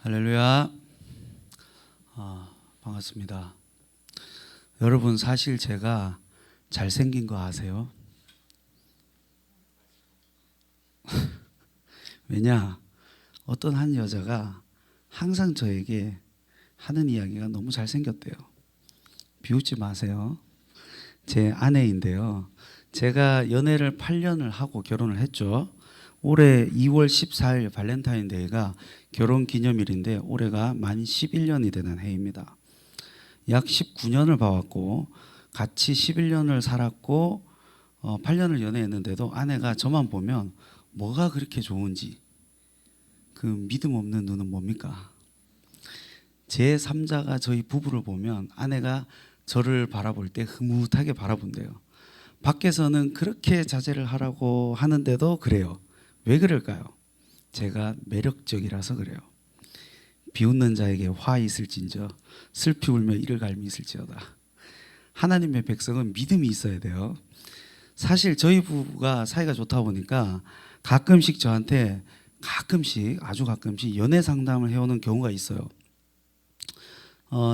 할렐루야. 반갑습니다. 여러분, 사실 제가 잘생긴 거 아세요? 왜냐? 어떤 한 여자가 항상 저에게 하는 이야기가 너무 잘생겼대요. 비웃지 마세요. 제 아내인데요. 제가 연애를 8년을 하고 결혼을 했죠. 올해 2월 14일 발렌타인데이가 결혼 기념일인데 올해가 만 11년이 되는 해입니다. 약 19년을 봐왔고 같이 11년을 살았고 8년을 연애했는데도 아내가 저만 보면 뭐가 그렇게 좋은지, 그 믿음 없는 눈은 뭡니까? 제 3자가 저희 부부를 보면 아내가 저를 바라볼 때 흐뭇하게 바라본대요. 밖에서는 그렇게 자제를 하라고 하는데도 그래요. 왜 그럴까요? 제가 매력적이라서 그래요. 비웃는 자에게 화 있을진저 슬피 울며 이를 갈미 있을지어다. 하나님의 백성은 믿음이 있어야 돼요. 사실 저희 부부가 사이가 좋다 보니까 가끔씩 저한테 아주 가끔씩 연애 상담을 해오는 경우가 있어요.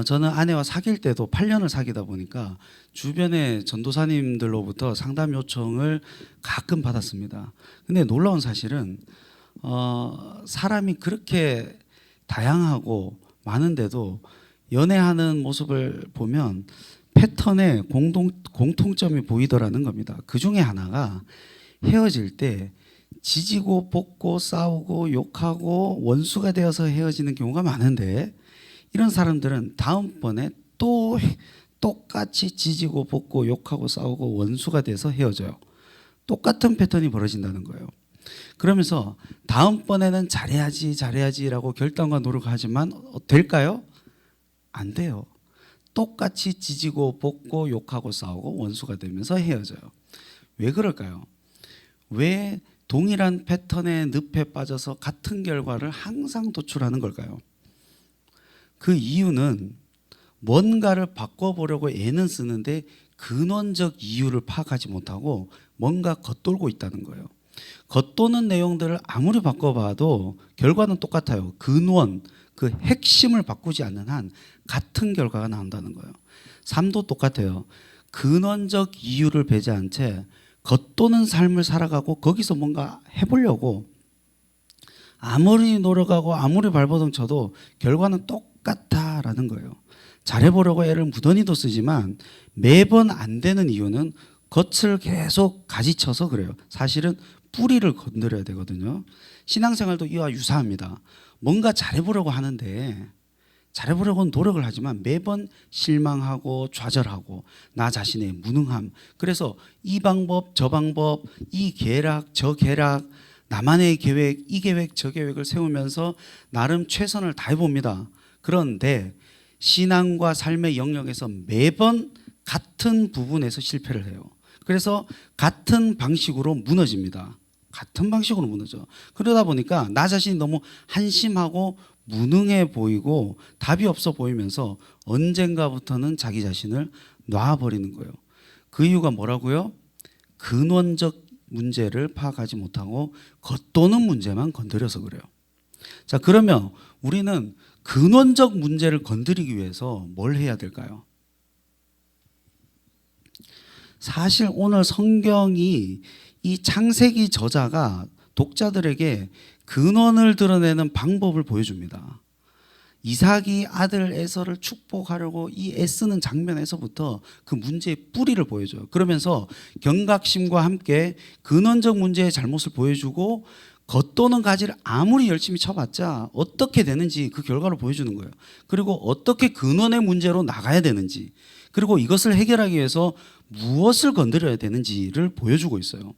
저는 아내와 사귈 때도 8년을 사귀다 보니까 주변의 전도사님들로부터 상담 요청을 가끔 받았습니다. 근데 놀라운 사실은 사람이 그렇게 다양하고 많은데도 연애하는 모습을 보면 패턴에 공통점이 보이더라는 겁니다. 그 중에 하나가 헤어질 때 지지고 볶고 싸우고 욕하고 원수가 되어서 헤어지는 경우가 많은데, 이런 사람들은 다음번에 또 똑같이 지지고 볶고 욕하고 싸우고 원수가 돼서 헤어져요. 똑같은 패턴이 벌어진다는 거예요. 그러면서 다음번에는 잘해야지라고 결단과 노력을 하지만 될까요? 안 돼요. 똑같이 지지고 볶고 욕하고 싸우고 원수가 되면서 헤어져요. 왜 그럴까요? 왜 동일한 패턴의 늪에 빠져서 같은 결과를 항상 도출하는 걸까요? 그 이유는 뭔가를 바꿔보려고 애는 쓰는데 근원적 이유를 파악하지 못하고 뭔가 겉돌고 있다는 거예요. 겉도는 내용들을 아무리 바꿔봐도 결과는 똑같아요. 근원, 그 핵심을 바꾸지 않는 한 같은 결과가 나온다는 거예요. 삶도 똑같아요. 근원적 이유를 배제한 채 겉도는 삶을 살아가고 거기서 뭔가 해보려고 아무리 노력하고 아무리 발버둥 쳐도 결과는 똑같다라는 거예요. 잘해보려고 애를 무던히도 쓰지만 매번 안 되는 이유는 겉을 계속 가지쳐서 그래요. 사실은 뿌리를 건드려야 되거든요. 신앙생활도 이와 유사합니다. 뭔가 잘해보려고 하는데, 잘해보려고는 노력을 하지만 매번 실망하고 좌절하고 나 자신의 무능함, 그래서 이 방법 저 방법, 이 계략 저 계략, 나만의 계획 이 계획 저 계획을 세우면서 나름 최선을 다해봅니다. 그런데 신앙과 삶의 영역에서 매번 같은 부분에서 실패를 해요. 그래서 같은 방식으로 무너집니다. 같은 방식으로 무너져. 그러다 보니까 나 자신이 너무 한심하고 무능해 보이고 답이 없어 보이면서 언젠가부터는 자기 자신을 놔버리는 거예요. 그 이유가 뭐라고요? 근원적 문제를 파악하지 못하고 겉도는 문제만 건드려서 그래요. 자, 그러면 우리는 근원적 문제를 건드리기 위해서 뭘 해야 될까요? 사실 오늘 성경이 이 창세기 저자가 독자들에게 근원을 드러내는 방법을 보여줍니다. 이삭이 아들 에서를 축복하려고 이 애쓰는 장면에서부터 그 문제의 뿌리를 보여줘요. 그러면서 경각심과 함께 근원적 문제의 잘못을 보여주고 겉도는 가지를 아무리 열심히 쳐봤자 어떻게 되는지 그 결과를 보여주는 거예요. 그리고 어떻게 근원의 문제로 나가야 되는지, 그리고 이것을 해결하기 위해서 무엇을 건드려야 되는지를 보여주고 있어요.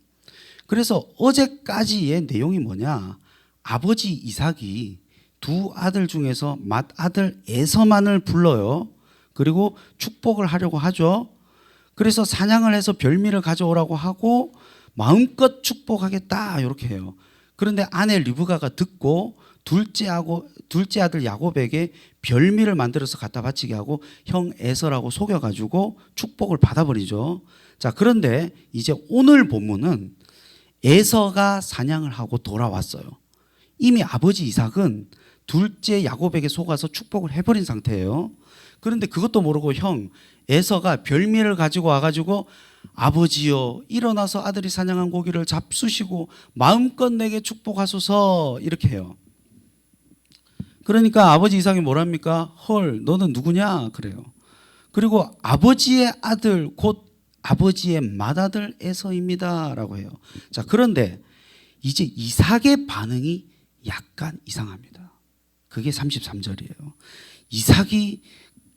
그래서 어제까지의 내용이 뭐냐? 아버지 이삭이 두 아들 중에서 맏아들 에서만을 불러요. 그리고 축복을 하려고 하죠. 그래서 사냥을 해서 별미를 가져오라고 하고 마음껏 축복하겠다 이렇게 해요. 그런데 아내 리브가가 듣고 둘째 아들 야곱에게 별미를 만들어서 갖다 바치게 하고 형 에서라고 속여가지고 축복을 받아버리죠. 자, 그런데 이제 오늘 본문은 에서가 사냥을 하고 돌아왔어요. 이미 아버지 이삭은 둘째 야곱에게 속아서 축복을 해버린 상태예요. 그런데 그것도 모르고 형 에서가 별미를 가지고 와가지고 아버지여 일어나서 아들이 사냥한 고기를 잡수시고 마음껏 내게 축복하소서 이렇게 해요. 그러니까 아버지 이삭이 뭐랍니까? 헐 너는 누구냐 그래요. 그리고 아버지의 아들 곧 아버지의 맏아들 에서입니다 라고 해요. 자, 그런데 이제 이삭의 반응이 약간 이상합니다. 그게 33절이에요. 이삭이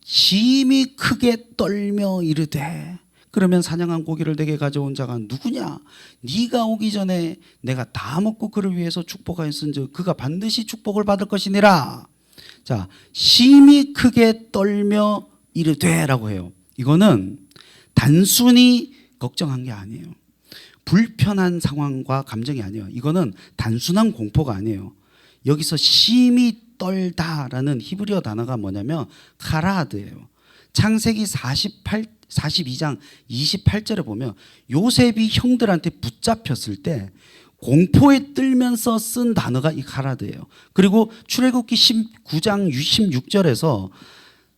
심히 크게 떨며 이르되 그러면 사냥한 고기를 내게 가져온 자가 누구냐? 네가 오기 전에 내가 다 먹고 그를 위해서 축복하였은즉 그가 반드시 축복을 받을 것이니라. 자, 심히 크게 떨며 이르되라고 해요. 이거는 단순히 걱정한 게 아니에요. 불편한 상황과 감정이 아니에요. 이거는 단순한 공포가 아니에요. 여기서 심히 떨다라는 히브리어 단어가 뭐냐면 카라드예요. 창세기 42장 28절에 보면 요셉이 형들한테 붙잡혔을 때 공포에 떨면서 쓴 단어가 이 카라드예요. 그리고 출애굽기 19장 16절에서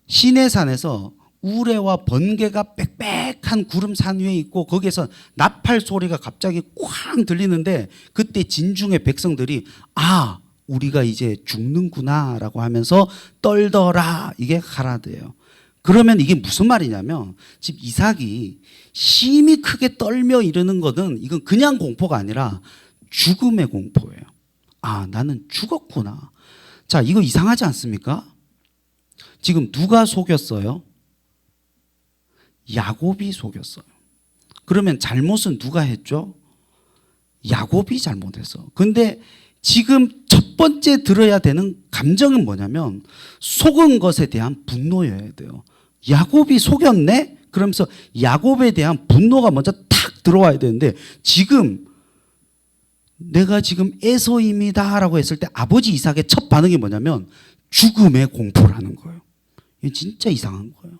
시내산에서 우레와 번개가 빽빽한 구름산 위에 있고 거기에서 나팔 소리가 갑자기 쾅 들리는데 그때 진중의 백성들이 아 우리가 이제 죽는구나 라고 하면서 떨더라. 이게 카라드예요. 그러면 이게 무슨 말이냐면 지금 이삭이 심히 크게 떨며 이러는 거는 이건 그냥 공포가 아니라 죽음의 공포예요. 아 나는 죽었구나. 자 이거 이상하지 않습니까? 지금 누가 속였어요? 야곱이 속였어요. 그러면 잘못은 누가 했죠? 야곱이 잘못했어. 근데 지금 첫 번째 들어야 되는 감정은 뭐냐면 속은 것에 대한 분노여야 돼요. 야곱이 속였네? 그러면서 야곱에 대한 분노가 먼저 탁 들어와야 되는데 지금 내가 지금 에서입니다 라고 했을 때 아버지 이삭의 첫 반응이 뭐냐면 죽음의 공포라는 거예요. 이게 진짜 이상한 거예요.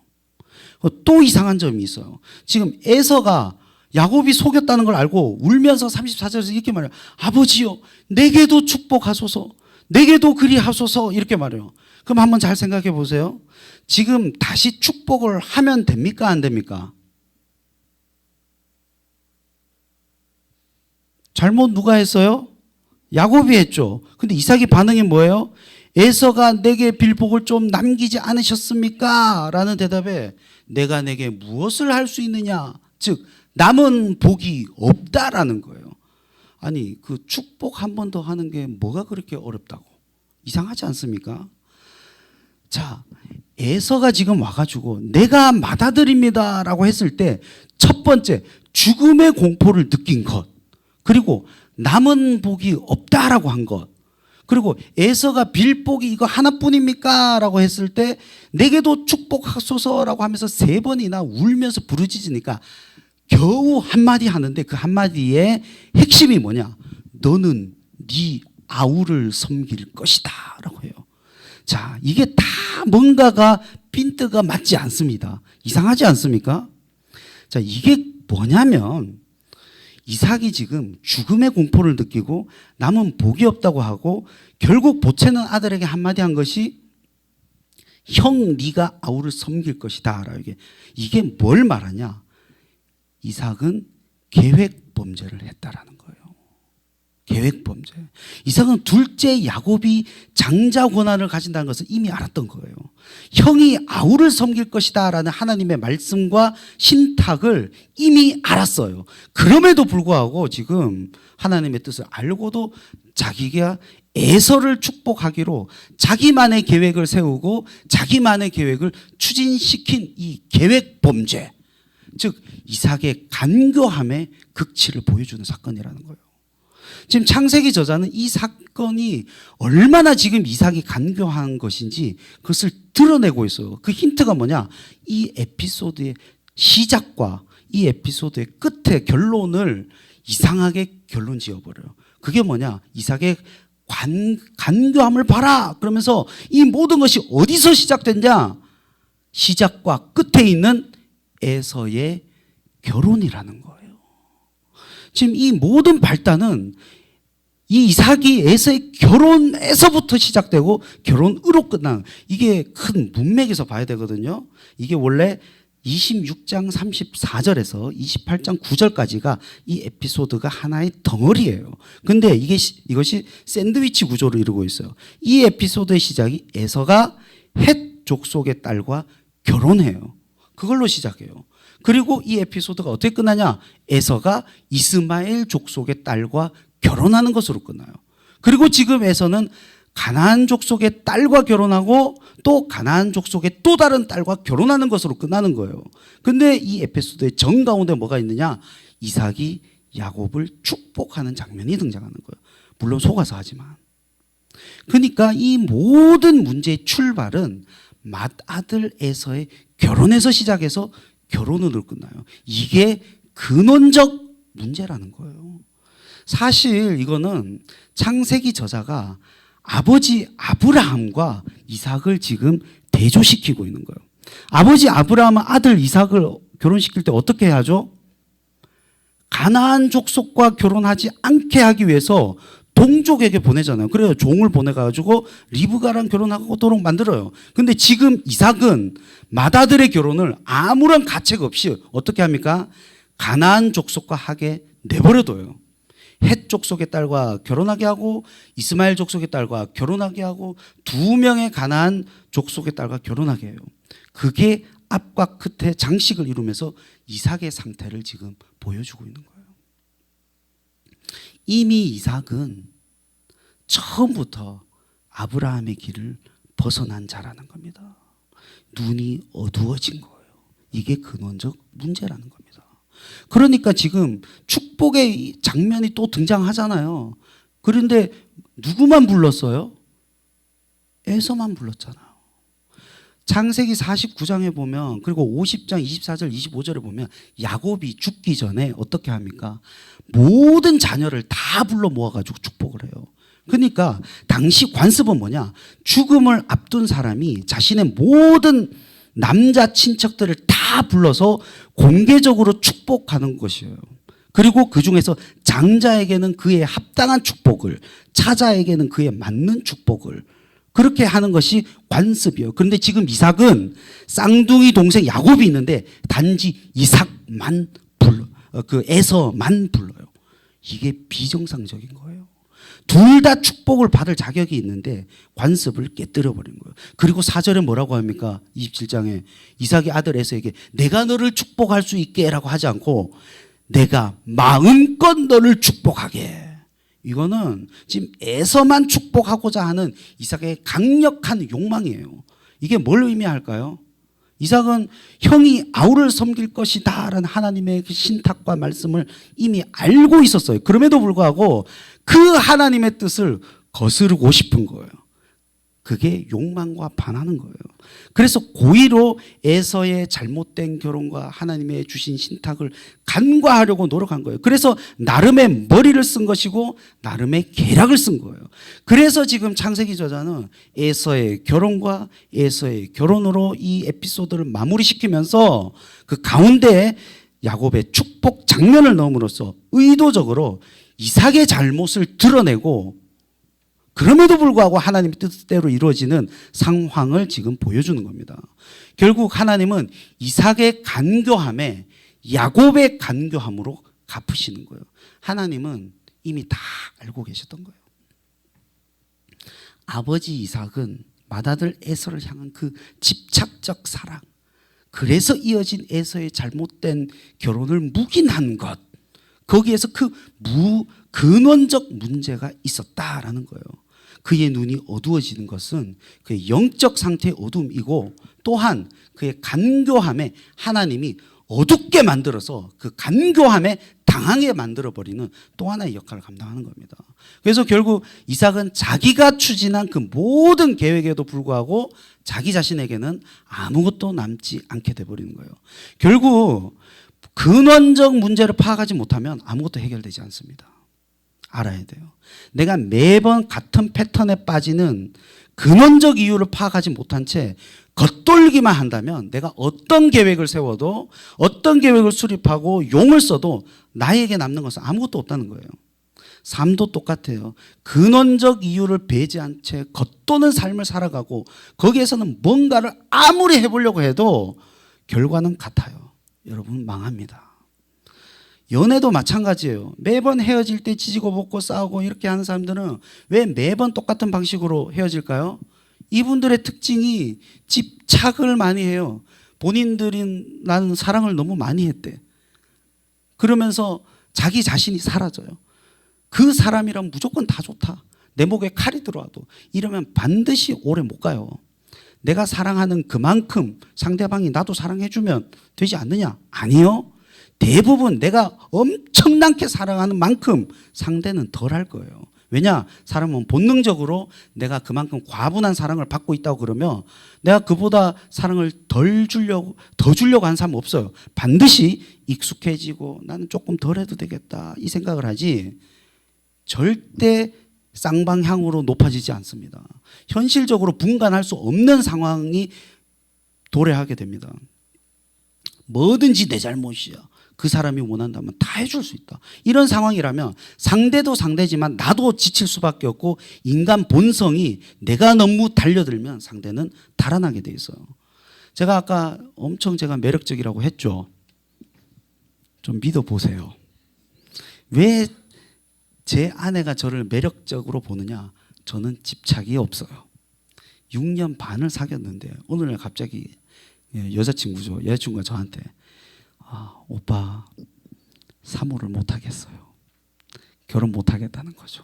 또 이상한 점이 있어요. 지금 에서가 야곱이 속였다는 걸 알고 울면서 34절에서 이렇게 말해요. 아버지요 내게도 축복하소서 내게도 그리하소서 이렇게 말해요. 그럼 한번 잘 생각해 보세요. 지금 다시 축복을 하면 됩니까 안 됩니까? 잘못 누가 했어요? 야곱이 했죠. 근데 이삭의 반응이 뭐예요? 에서가 내게 빌복을 좀 남기지 않으셨습니까? 라는 대답에 내가 내게 무엇을 할 수 있느냐? 즉 남은 복이 없다라는 거예요. 아니 그 축복 한 번 더 하는 게 뭐가 그렇게 어렵다고? 이상하지 않습니까? 자 에서가 지금 와가지고 내가 맏아들입니다 라고 했을 때 첫 번째 죽음의 공포를 느낀 것 그리고 남은 복이 없다라고 한 것 그리고 에서가 빌복이 이거 하나뿐입니까? 라고 했을 때 내게도 축복하소서라고 하면서 3번이나 울면서 부르짖으니까 겨우 한마디 하는데 그 한마디의 핵심이 뭐냐? 너는 네 아우를 섬길 것이다 라고 해요. 자, 이게 다 뭔가가 핀트가 맞지 않습니다. 이상하지 않습니까? 자, 이게 뭐냐면 이삭이 지금 죽음의 공포를 느끼고 남은 복이 없다고 하고 결국 보채는 아들에게 한마디 한 것이 형 네가 아우를 섬길 것이다. 이게 뭘 말하냐? 이삭은 계획 범죄를 했다라는 거예요. 계획 범죄. 이삭은 둘째 야곱이 장자 권한을 가진다는 것을 이미 알았던 거예요. 형이 아우를 섬길 것이다 라는 하나님의 말씀과 신탁을 이미 알았어요. 그럼에도 불구하고 지금 하나님의 뜻을 알고도 자기가 에서를 축복하기로 자기만의 계획을 세우고 자기만의 계획을 추진시킨 이 계획 범죄, 즉 이삭의 간교함의 극치를 보여주는 사건이라는 거예요. 지금 창세기 저자는 이 사건이 얼마나 지금 이삭이 간교한 것인지 그것을 드러내고 있어요. 그 힌트가 뭐냐? 이 에피소드의 시작과 이 에피소드의 끝에 결론을 이상하게 결론 지어버려요. 그게 뭐냐? 이삭의 간교함을 봐라 그러면서 이 모든 것이 어디서 시작됐냐? 시작과 끝에 있는 에서의 결혼이라는 거예요. 지금 이 모든 발단은 이 이삭이 에서의 결혼에서부터 시작되고 결혼으로 끝나는, 이게 큰 문맥에서 봐야 되거든요. 이게 원래 26장 34절에서 28장 9절까지가 이 에피소드가 하나의 덩어리예요. 근데 이것이 샌드위치 구조를 이루고 있어요. 이 에피소드의 시작이 에서가 헷 족속의 딸과 결혼해요. 그걸로 시작해요. 그리고 이 에피소드가 어떻게 끝나냐? 에서가 이스마엘 족속의 딸과 결혼하는 것으로 끝나요. 그리고 지금 에서는 가나안 족속의 딸과 결혼하고 또 가나안 족속의 또 다른 딸과 결혼하는 것으로 끝나는 거예요. 근데 이 에피소드의 정 가운데 뭐가 있느냐? 이삭이 야곱을 축복하는 장면이 등장하는 거예요. 물론 속아서 하지만. 그러니까 이 모든 문제의 출발은 맏아들 에서의 결혼에서 시작해서 결혼으로 끝나요. 이게 근원적 문제라는 거예요. 사실 이거는 창세기 저자가 아버지 아브라함과 이삭을 지금 대조시키고 있는 거예요. 아버지 아브라함은 아들 이삭을 결혼시킬 때 어떻게 해야죠? 가나안 족속과 결혼하지 않게 하기 위해서 동족에게 보내잖아요. 그래요. 종을 보내가지고 리브가랑 결혼하도록 만들어요. 근데 지금 이삭은 맏아들의 결혼을 아무런 가책 없이 어떻게 합니까? 가나안 족속과 하게 내버려둬요. 헷 족속의 딸과 결혼하게 하고 이스마엘 족속의 딸과 결혼하게 하고 두 명의 가나안 족속의 딸과 결혼하게 해요. 그게 앞과 끝에 장식을 이루면서 이삭의 상태를 지금 보여주고 있는 거예요. 이미 이삭은 처음부터 아브라함의 길을 벗어난 자라는 겁니다. 눈이 어두워진 거예요. 이게 근원적 문제라는 겁니다. 그러니까 지금 축복의 장면이 또 등장하잖아요. 그런데 누구만 불렀어요? 에서만 불렀잖아요. 창세기 49장에 보면, 그리고 50장 24절 25절에 보면 야곱이 죽기 전에 어떻게 합니까? 모든 자녀를 다 불러 모아가지고 축복을 해요. 그러니까 당시 관습은 뭐냐? 죽음을 앞둔 사람이 자신의 모든 남자 친척들을 다 불러서 공개적으로 축복하는 것이에요. 그리고 그 중에서 장자에게는 그에 합당한 축복을, 차자에게는 그에 맞는 축복을 그렇게 하는 것이 관습이에요. 그런데 지금 이삭은 쌍둥이 동생 야곱이 있는데 단지 이삭만 에서만 불러요. 이게 비정상적인 거예요. 둘 다 축복을 받을 자격이 있는데 관습을 깨뜨려 버린 거예요. 그리고 4절에 뭐라고 합니까? 27장에 이삭이 아들 에서에게 내가 너를 축복할 수 있게 라고 하지 않고 내가 마음껏 너를 축복하게. 이거는 지금 에서만 축복하고자 하는 이삭의 강력한 욕망이에요. 이게 뭘 의미할까요? 이삭은 형이 아우를 섬길 것이다 라는 하나님의 신탁과 말씀을 이미 알고 있었어요. 그럼에도 불구하고 그 하나님의 뜻을 거스르고 싶은 거예요. 그게 욕망과 반하는 거예요. 그래서 고의로 에서의 잘못된 결혼과 하나님의 주신 신탁을 간과하려고 노력한 거예요. 그래서 나름의 머리를 쓴 것이고 나름의 계략을 쓴 거예요. 그래서 지금 창세기 저자는 에서의 결혼과 에서의 결혼으로 이 에피소드를 마무리시키면서 그 가운데 야곱의 축복 장면을 넣음으로써 의도적으로 이삭의 잘못을 드러내고 그럼에도 불구하고 하나님의 뜻대로 이루어지는 상황을 지금 보여주는 겁니다. 결국 하나님은 이삭의 간교함에 야곱의 간교함으로 갚으시는 거예요. 하나님은 이미 다 알고 계셨던 거예요. 아버지 이삭은 맏아들 에서를 향한 그 집착적 사랑, 그래서 이어진 에서의 잘못된 결혼을 묵인한 것, 거기에서 그 근원적 문제가 있었다라는 거예요. 그의 눈이 어두워지는 것은 그의 영적 상태의 어둠이고 또한 그의 간교함에 하나님이 어둡게 만들어서 그 간교함에 당하게 만들어버리는 또 하나의 역할을 감당하는 겁니다. 그래서 결국 이삭은 자기가 추진한 그 모든 계획에도 불구하고 자기 자신에게는 아무것도 남지 않게 돼버리는 거예요. 결국 근원적 문제를 파악하지 못하면 아무것도 해결되지 않습니다. 알아야 돼요. 내가 매번 같은 패턴에 빠지는 근원적 이유를 파악하지 못한 채 겉돌기만 한다면 내가 어떤 계획을 세워도 어떤 계획을 수립하고 용을 써도 나에게 남는 것은 아무것도 없다는 거예요. 삶도 똑같아요. 근원적 이유를 배제한 채 겉도는 삶을 살아가고 거기에서는 뭔가를 아무리 해보려고 해도 결과는 같아요. 여러분 망합니다. 연애도 마찬가지예요. 매번 헤어질 때 지지고 볶고 싸우고 이렇게 하는 사람들은 왜 매번 똑같은 방식으로 헤어질까요? 이분들의 특징이 집착을 많이 해요. 본인들이 나는 사랑을 너무 많이 했대. 그러면서 자기 자신이 사라져요. 그 사람이란 무조건 다 좋다. 내 목에 칼이 들어와도 이러면 반드시 오래 못 가요. 내가 사랑하는 그만큼 상대방이 나도 사랑해주면 되지 않느냐? 아니요. 대부분 내가 엄청나게 사랑하는 만큼 상대는 덜 할 거예요. 왜냐? 사람은 본능적으로 내가 그만큼 과분한 사랑을 받고 있다고 그러면 내가 그보다 사랑을 더 주려고 한 사람은 없어요. 반드시 익숙해지고 나는 조금 덜 해도 되겠다 이 생각을 하지 절대 쌍방향으로 높아지지 않습니다. 현실적으로 분간할 수 없는 상황이 도래하게 됩니다. 뭐든지 내 잘못이야. 그 사람이 원한다면 다 해줄 수 있다. 이런 상황이라면 상대도 상대지만 나도 지칠 수밖에 없고 인간 본성이 내가 너무 달려들면 상대는 달아나게 돼 있어요. 제가 아까 엄청 제가 매력적이라고 했죠. 좀 믿어보세요. 왜 제 아내가 저를 매력적으로 보느냐? 저는 집착이 없어요. 6년 반을 사귀었는데 오늘날 갑자기 여자친구죠. 여자친구가 저한테 오빠 사모를 못하겠어요. 결혼 못하겠다는 거죠.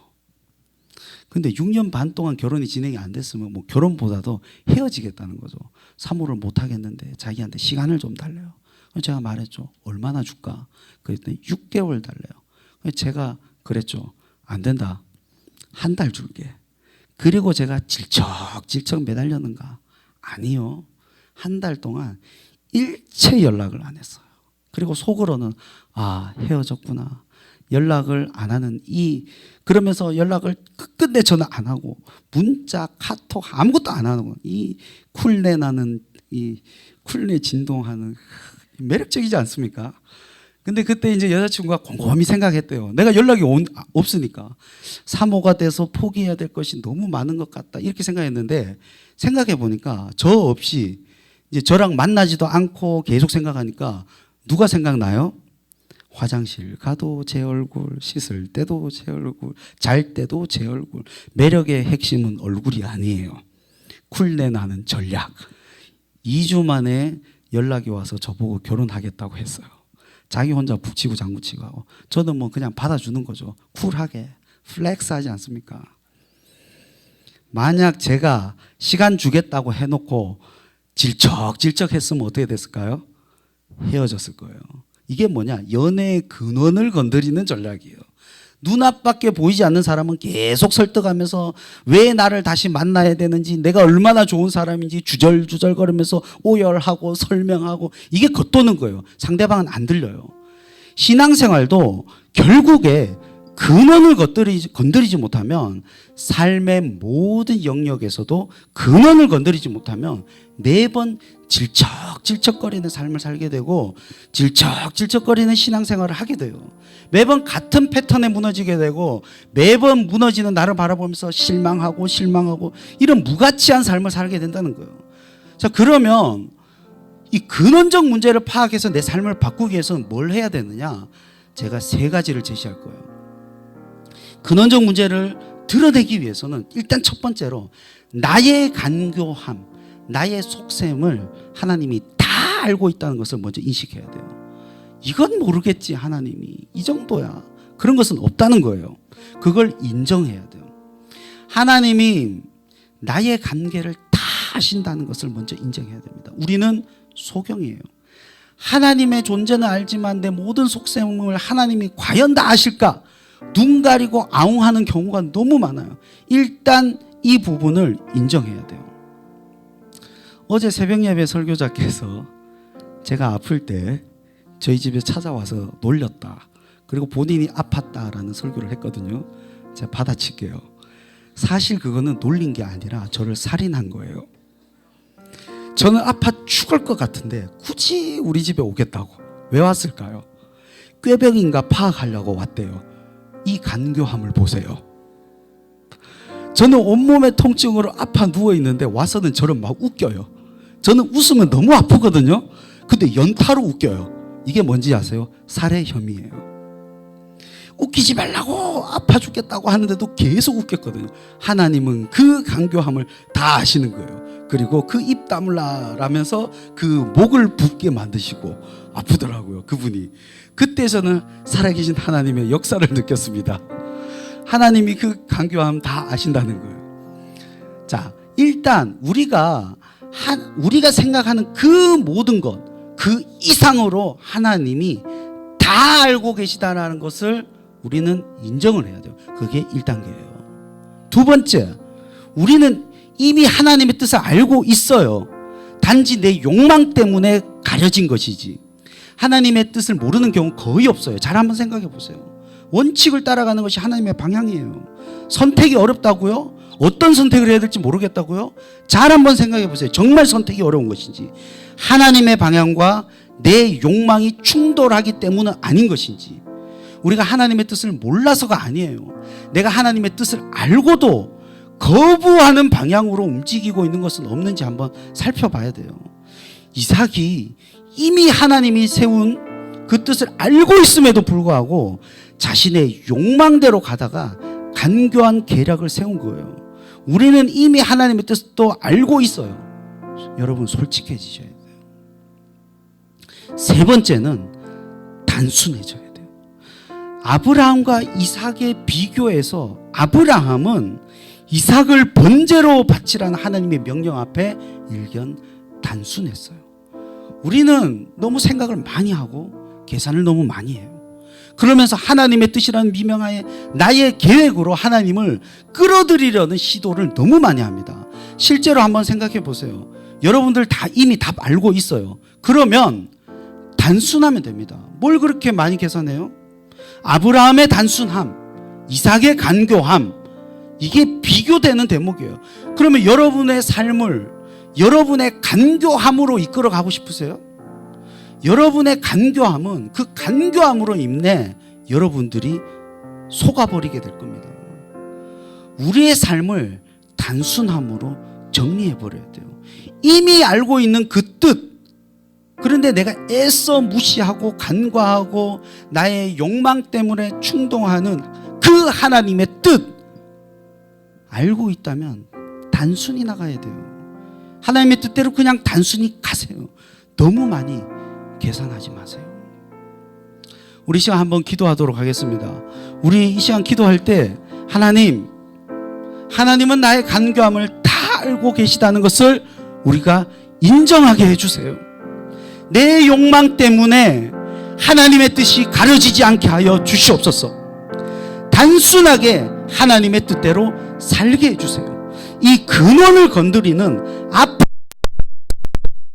근데 6년 반 동안 결혼이 진행이 안 됐으면 뭐 결혼보다도 헤어지겠다는 거죠. 사모를 못하겠는데 자기한테 시간을 좀 달래요. 제가 말했죠. 얼마나 줄까? 그랬더니 6개월 달래요. 제가 그랬죠. 안 된다. 한 달 줄게. 그리고 제가 질척질척 매달렸는가? 아니요. 한 달 동안 일체 연락을 안 했어요. 그리고 속으로는 헤어졌구나. 연락을 안 하는 그러면서 연락을 끝끝내 전화 안 하고 문자, 카톡 아무것도 안 하는 거. 이 쿨내 나는 이 쿨내 진동하는 매력적이지 않습니까? 근데 그때 이제 여자친구가 곰곰이 생각했대요. 내가 연락이 없으니까 사모가 돼서 포기해야 될 것이 너무 많은 것 같다 이렇게 생각했는데 생각해 보니까 저 없이 이제 저랑 만나지도 않고 계속 생각하니까 누가 생각나요? 화장실 가도 제 얼굴, 씻을 때도 제 얼굴, 잘 때도 제 얼굴. 매력의 핵심은 얼굴이 아니에요. 쿨내 나는 전략. 2주 만에 연락이 와서 저보고 결혼하겠다고 했어요. 자기 혼자 북치고 장구치고 하고 저는 뭐 그냥 받아주는 거죠. 쿨하게 플렉스 하지 않습니까? 만약 제가 시간 주겠다고 해놓고 질척질척 했으면 어떻게 됐을까요? 헤어졌을 거예요. 이게 뭐냐? 연애의 근원을 건드리는 전략이에요. 눈앞밖에 보이지 않는 사람은 계속 설득하면서 왜 나를 다시 만나야 되는지 내가 얼마나 좋은 사람인지 주절주절거리면서 오열하고 설명하고 이게 겉도는 거예요. 상대방은 안 들려요. 신앙생활도 결국에 근원을 건드리지 못하면 삶의 모든 영역에서도 근원을 건드리지 못하면 매번 질척질척거리는 삶을 살게 되고 질척질척거리는 신앙생활을 하게 돼요. 매번 같은 패턴에 무너지게 되고 매번 무너지는 나를 바라보면서 실망하고 이런 무가치한 삶을 살게 된다는 거예요. 자, 그러면 이 근원적 문제를 파악해서 내 삶을 바꾸기 위해서는 뭘 해야 되느냐? 제가 3가지를 제시할 거예요. 근원적 문제를 드러내기 위해서는 일단 첫 번째로 나의 간교함, 나의 속셈을 하나님이 다 알고 있다는 것을 먼저 인식해야 돼요. 이건 모르겠지 하나님이 이 정도야. 그런 것은 없다는 거예요. 그걸 인정해야 돼요. 하나님이 나의 관계를 다 아신다는 것을 먼저 인정해야 됩니다. 우리는 소경이에요. 하나님의 존재는 알지만 내 모든 속셈을 하나님이 과연 다 아실까? 눈 가리고 아웅하는 경우가 너무 많아요. 일단 이 부분을 인정해야 돼요. 어제 새벽 예배 설교자께서 제가 아플 때 저희 집에 찾아와서 놀렸다. 그리고 본인이 아팠다라는 설교를 했거든요. 제가 받아칠게요. 사실 그거는 놀린 게 아니라 저를 살인한 거예요. 저는 아파 죽을 것 같은데 굳이 우리 집에 오겠다고. 왜 왔을까요? 꾀병인가 파악하려고 왔대요. 이 간교함을 보세요. 저는 온몸에 통증으로 아파 누워있는데 와서는 저를 막 웃겨요. 저는 웃으면 너무 아프거든요. 근데 연타로 웃겨요. 이게 뭔지 아세요? 살해 혐의예요. 웃기지 말라고 아파 죽겠다고 하는데도 계속 웃겼거든요. 하나님은 그 간교함을 다 아시는 거예요. 그리고 그 입 다물라라면서 그 목을 붓게 만드시고 아프더라고요, 그분이. 그때 저는 살아계신 하나님의 역사를 느꼈습니다. 하나님이 그 간교함 다 아신다는 거예요. 자, 일단 우리가 생각하는 그 모든 것, 그 이상으로 하나님이 다 알고 계시다라는 것을 우리는 인정을 해야 돼요. 그게 1단계예요. 두 번째, 우리는 이미 하나님의 뜻을 알고 있어요. 단지 내 욕망 때문에 가려진 것이지. 하나님의 뜻을 모르는 경우 거의 없어요. 잘 한번 생각해 보세요. 원칙을 따라가는 것이 하나님의 방향이에요. 선택이 어렵다고요? 어떤 선택을 해야 될지 모르겠다고요? 잘 한번 생각해 보세요. 정말 선택이 어려운 것인지, 하나님의 방향과 내 욕망이 충돌하기 때문은 아닌 것인지, 우리가 하나님의 뜻을 몰라서가 아니에요. 내가 하나님의 뜻을 알고도 거부하는 방향으로 움직이고 있는 것은 없는지 한번 살펴봐야 돼요. 이삭이 이미 하나님이 세운 그 뜻을 알고 있음에도 불구하고 자신의 욕망대로 가다가 간교한 계략을 세운 거예요. 우리는 이미 하나님의 뜻도 알고 있어요. 여러분, 솔직해지셔야 돼요. 세 번째는 단순해져야 돼요. 아브라함과 이삭의 비교에서 아브라함은 이삭을 번제로 바치라는 하나님의 명령 앞에 일견 단순했어요. 우리는 너무 생각을 많이 하고 계산을 너무 많이 해요. 그러면서 하나님의 뜻이라는 미명하에 나의 계획으로 하나님을 끌어들이려는 시도를 너무 많이 합니다. 실제로 한번 생각해 보세요. 여러분들 다 이미 답 알고 있어요. 그러면 단순하면 됩니다. 뭘 그렇게 많이 계산해요? 아브라함의 단순함, 이삭의 간교함, 이게 비교되는 대목이에요. 그러면 여러분의 삶을 여러분의 간교함으로 이끌어 가고 싶으세요? 여러분의 간교함은 그 간교함으로 인해 여러분들이 속아버리게 될 겁니다. 우리의 삶을 단순함으로 정리해버려야 돼요. 이미 알고 있는 그 뜻, 그런데 내가 애써 무시하고 간과하고 나의 욕망 때문에 충동하는 그 하나님의 뜻, 알고 있다면 단순히 나가야 돼요. 하나님의 뜻대로 그냥 단순히 가세요. 너무 많이 계산하지 마세요. 우리 이 시간 한번 기도하도록 하겠습니다. 우리 이 시간 기도할 때 하나님은 나의 간교함을 다 알고 계시다는 것을 우리가 인정하게 해주세요. 내 욕망 때문에 하나님의 뜻이 가려지지 않게 하여 주시옵소서. 단순하게 하나님의 뜻대로 살게 해주세요. 이 근원을 건드리는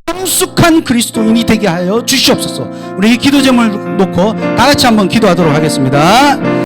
성숙한 그리스도인이 되게 하여 주시옵소서. 우리 이 기도 제목을 놓고 다 같이 한번 기도하도록 하겠습니다.